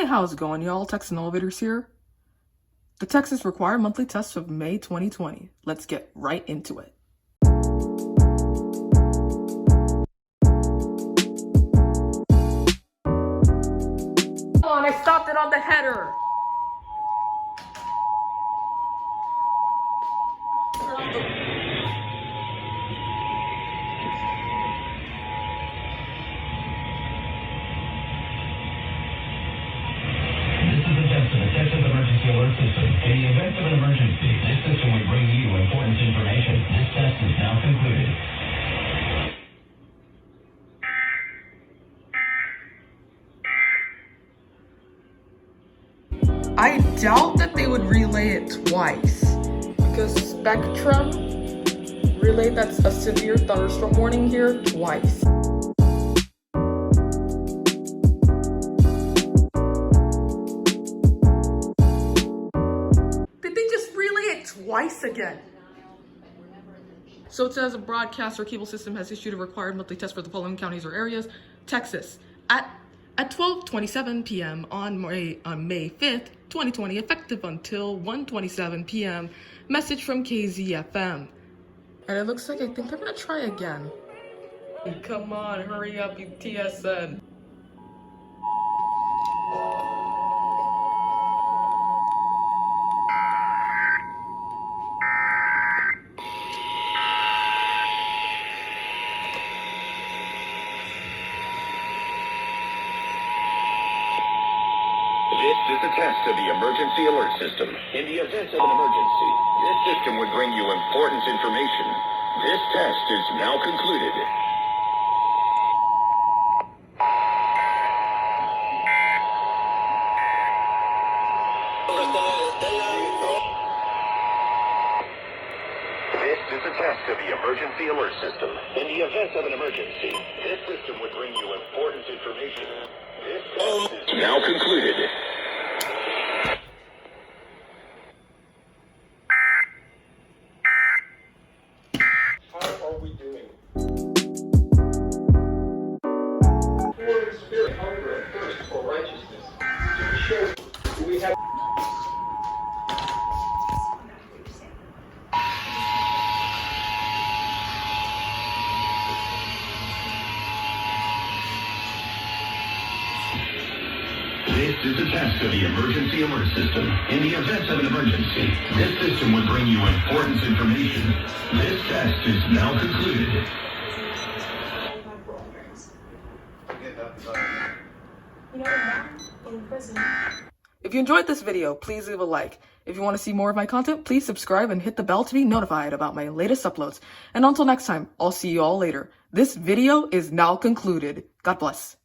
Hey, how's it going, y'all? Texas Elevators here. The Texas Required Monthly Test of May 2020. Let's get right into it. Come on, I stopped it on the header. Alert system. In the event of an emergency, this system would bring you important information. This test is now concluded. I doubt that they would relay it twice, because Spectrum relayed that's a severe thunderstorm warning here twice. Twice again. So it says a broadcaster cable system has issued a required monthly test for the following counties or areas. Texas at 12:27 p.m. on May 5th, 2020, effective until 1:27 p.m. Message from KZFM. And it looks like I think they're gonna try again. Come on, hurry up, you TSN. This is a test of the emergency alert system. In the event of an emergency, this system would bring you important information. This test is now concluded. This is a test of the emergency alert system. In the event of an emergency, this system would bring you important information. This test is now concluded. Spirit, hunger, and thirst for righteousness, to show we have. This is a test of the emergency alert system. In the event of an emergency, this system would bring you important information. This test is now concluded. If you enjoyed this video, please leave a like. If you want to see more of my content, please subscribe and hit the bell to be notified about my latest uploads. And until next time, I'll see you all later. This video is now concluded. God bless.